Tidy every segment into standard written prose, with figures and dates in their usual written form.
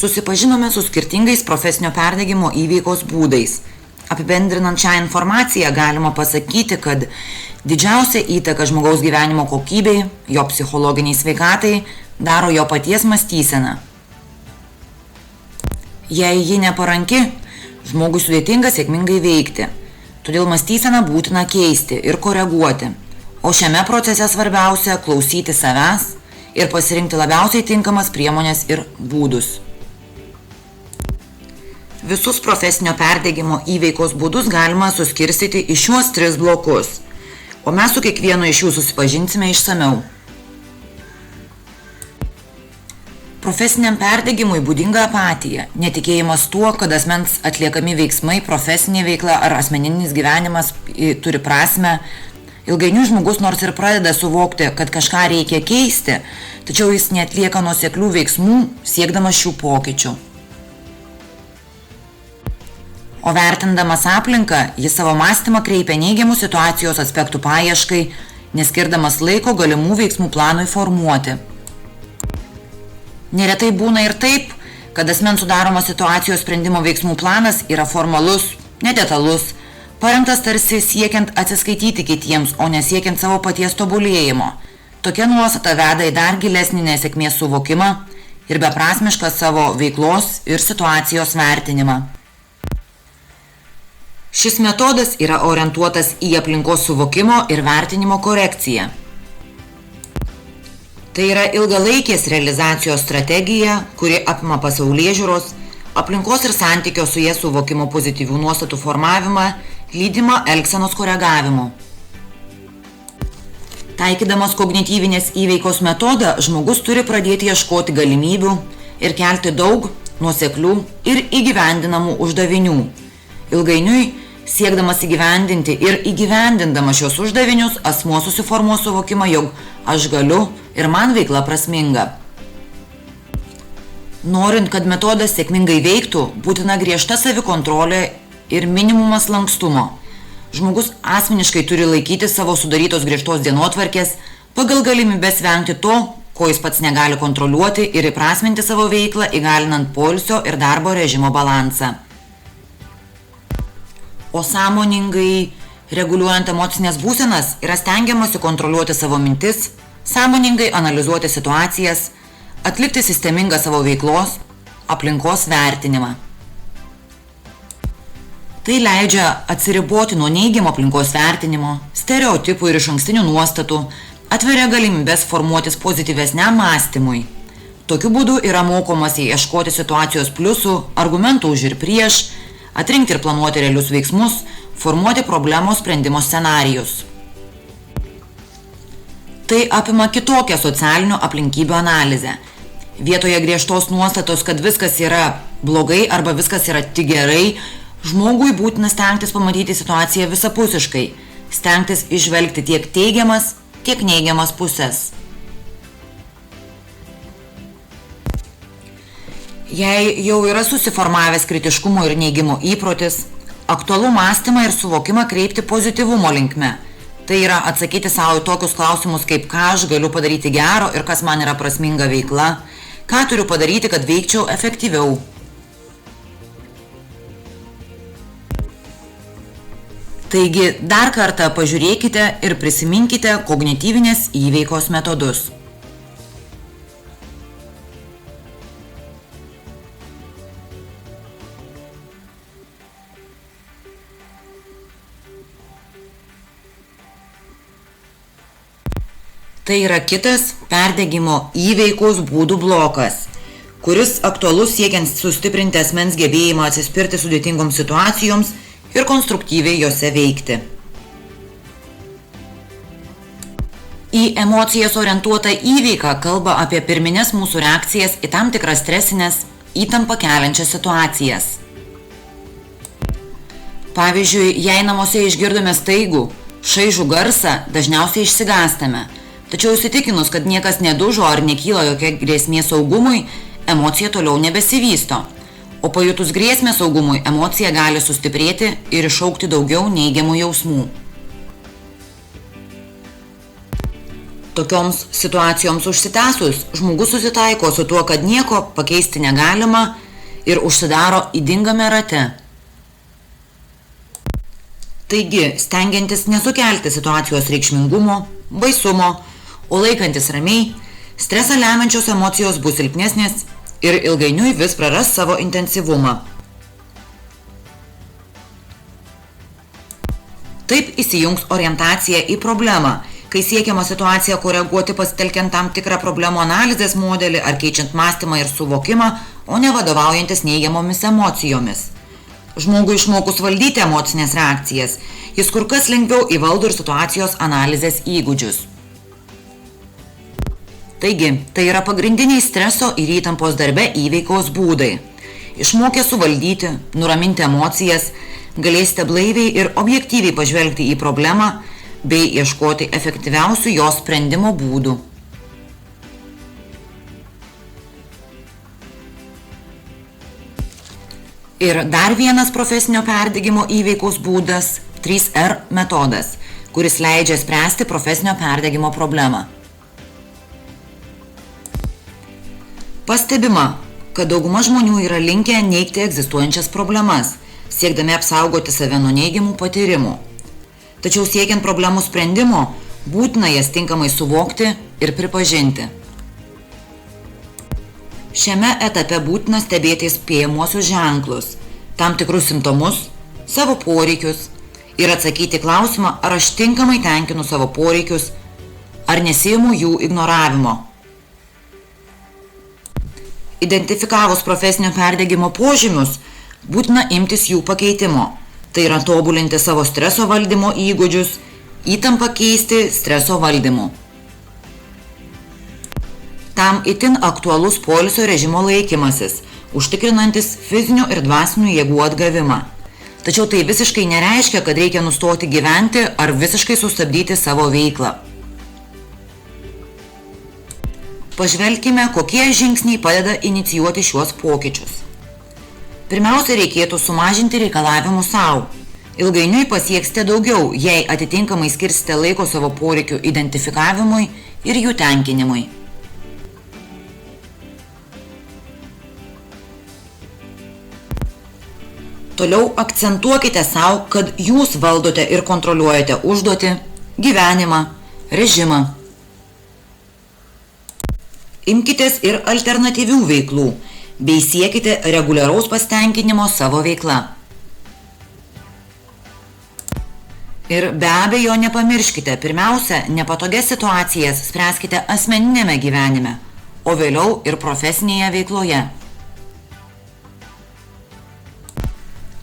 Susipažinome su skirtingais profesinio perdegimo įveikos būdais. Apibendrinant šią informaciją galima pasakyti, kad didžiausia įtaka žmogaus gyvenimo kokybei, jo psichologiniai sveikatai daro jo paties mąstysena. Jei ji neparanki, žmogui sudėtinga sėkmingai veikti, todėl mąstyseną būtina keisti ir koreguoti, o šiame procese svarbiausia klausyti savęs ir pasirinkti labiausiai tinkamas priemonės ir būdus. Visus profesinio perdegimo įveikos būdus galima suskirstyti į šiuos 3 blokus, o mes su kiekvienu iš jų susipažinsime išsamiau. Profesiniam perdegimui būdinga apatija, netikėjimas tuo, kad asmens atliekami veiksmai, profesinė veikla ar asmeninis gyvenimas turi prasmę. Ilgainiui žmogus nors ir pradeda suvokti, kad kažką reikia keisti, tačiau jis neatlieka nuoseklių veiksmų, siekdamas šių pokyčių. O vertindamas aplinką, jis savo mąstymą kreipia neigiamų situacijos aspektų paieškai, neskirdamas laiko galimų veiksmų planui formuoti. Neretai būna ir taip, kad asmens sudaromas situacijos sprendimo veiksmų planas yra formalus, nedetalus, parengtas tarsi siekiant atsiskaityti kitiems, o nesiekiant savo paties tobulėjimo. Tokia nuostata veda į dar gilesnį nesėkmės suvokimą ir beprasmišką savo veiklos ir situacijos vertinimą. Šis metodas yra orientuotas į aplinkos suvokimo ir vertinimo korekciją. Tai yra ilgalaikės realizacijos strategija, kuri apima pasaulėžiūros, aplinkos ir santykio su jie suvokimo pozityvių nuostatų formavimą, lydimą elgsenos koregavimu. Taikydamas kognityvinės įveikos metodą, žmogus turi pradėti ieškoti galimybių ir kelti daug nuoseklių ir įgyvendinamų uždavinių. Ilgainiui, siekdamas įgyvendinti ir įgyvendindamas šios uždavinius, asmuo susiformuos suvokimą, jog aš galiu ir man veikla prasminga. Norint, kad metodas sėkmingai veiktų, būtina griežta savikontrolė ir minimumas lankstumo. Žmogus asmeniškai turi laikyti savo sudarytos griežtos dienotvarkės, pagal galimybės vengti to, ko jis pats negali kontroliuoti, ir įprasminti savo veiklą, įgalinant poilsio ir darbo režimo balansą. O sąmoningai reguliuojant emocinės būsenas yra stengiamasi kontroliuoti savo mintis, sąmoningai analizuoti situacijas, atlikti sistemingą savo veiklos, aplinkos vertinimą. Tai leidžia atsiriboti nuo neigiamo aplinkos vertinimo, stereotipų ir išankstinių nuostatų, atveria galimybės formuotis pozityvesniam mąstymui. Tokiu būdu yra mokomasi ieškoti situacijos pliusų, argumentų už ir prieš, atrinkti ir planuoti realius veiksmus, formuoti problemos sprendimo scenarijus. Tai apima kitokią socialinių aplinkybių analizę. Vietoje griežtos nuostatos, kad viskas yra blogai arba viskas yra tik gerai, žmogui būtina stengtis pamatyti situaciją visapusiškai, stengtis išvelgti tiek teigiamas, tiek neigiamas pusės. Jei jau yra susiformavęs kritiškumo ir neigimo įprotis, aktualu mąstymą ir suvokimą kreipti pozityvumo linkme. Tai yra atsakyti savo į tokius klausimus, kaip ką aš galiu padaryti gero ir kas man yra prasminga veikla, ką turiu padaryti, kad veikčiau efektyviau. Taigi, dar kartą pažiūrėkite ir prisiminkite kognityvinės įveikos metodus. Tai yra kitas perdegimo įveikos būdų blokas, kuris aktualus siekiant sustiprinti asmens gebėjimą atsispirti sudėtingoms situacijoms ir konstruktyviai jose veikti. Į emocijas orientuota įveika kalba apie pirminės mūsų reakcijas į tam tikras stresinės, įtampą keliančias situacijas. Pavyzdžiui, jei namuose išgirdome staigų, šaižų garsą, dažniausiai išsigąstame. Tačiau įsitikinus, kad niekas nedužo ar nekyla jokia grėsmė saugumui, emocija toliau nebesivysto. O pajutus grėsmę saugumui, emocija gali sustiprėti ir iššaukti daugiau neigiamų jausmų. Tokioms situacijoms užsitęsus, žmogus susitaiko su tuo, kad nieko pakeisti negalima ir užsidaro ydingame rate. Taigi, stengiantis nesukelti situacijos reikšmingumo, baisumo, o laikantis ramiai, stresą lemiančios emocijos bus silpnesnės ir ilgainiui vis praras savo intensyvumą. Taip įsijungs orientacija į problemą, kai siekiama situaciją koreguoti pasitelkiant tam tikrą problemų analizės modelį ar keičiant mąstymą ir suvokimą, o ne vadovaujantis neigiamomis emocijomis. Žmogui išmokus valdyti emocinės reakcijas, jis kur kas lengviau įvaldo ir situacijos analizės įgūdžius. Taigi, tai yra pagrindiniai streso ir įtampos darbe įveikos būdai. Išmokę suvaldyti, nuraminti emocijas, galėsite blaiviai ir objektyviai pažvelgti į problemą bei ieškoti efektyviausių jos sprendimo būdų. Ir dar vienas profesinio perdegimo įveikos būdas – 3R metodas, kuris leidžia spręsti profesinio perdegimo problemą. Pastebima, kad dauguma žmonių yra linkę neigti egzistuojančias problemas, siekdami apsaugoti save nuo neigiamų patyrimų. Tačiau siekiant problemų sprendimo, būtina jas tinkamai suvokti ir pripažinti. Šiame etape būtina stebėti įspėjamuosius ženklus, tam tikrus simptomus, savo poreikius ir atsakyti klausimą, ar aš tinkamai tenkinu savo poreikius, ar nesiimu jų ignoravimo. Identifikavus profesinio perdegimo požymius, būtina imtis jų pakeitimo. Tai yra tobulinti savo streso valdymo įgūdžius, įtampą keisti streso valdymu. Tam itin aktualus poilsio režimo laikymasis, užtikrinantis fizinių ir dvasinių jėgų atgavimą. Tačiau tai visiškai nereiškia, kad reikia nustoti gyventi ar visiškai sustabdyti savo veiklą. Pažvelkime, kokie žingsniai padeda inicijuoti šiuos pokyčius. Pirmiausia, reikėtų sumažinti reikalavimus savo. Ilgainiui pasieksite daugiau, jei atitinkamai skirsite laiko savo poreikių identifikavimui ir jų tenkinimui. Toliau akcentuokite savo, kad jūs valdote ir kontroliuojate užduotį, gyvenimą, režimą. Imkitės ir alternatyvių veiklų, bei siekite reguliaraus pasitenkinimo savo veikla. Ir be abejo nepamirškite, pirmiausia, nepatogias situacijas spręskite asmeninėme gyvenime, o vėliau ir profesinėje veikloje.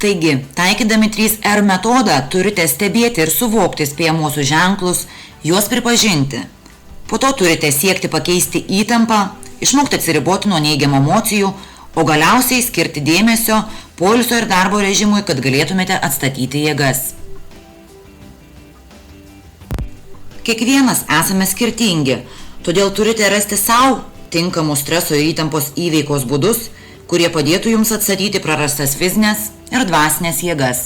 Taigi, taikydami 3R metodą turite stebėti ir suvokti įspėjamuosius ženklus, juos pripažinti. Po to turite siekti pakeisti įtampą, išmokti atsiriboti nuo neigiamų emocijų, o galiausiai skirti dėmesio poilsio ir darbo režimui, kad galėtumėte atstatyti jėgas. Kiekvienas esame skirtingi, todėl turite rasti savo tinkamus streso ir įtampos įveikos būdus, kurie padėtų jums atstatyti prarastas fizinės ir dvasinės jėgas.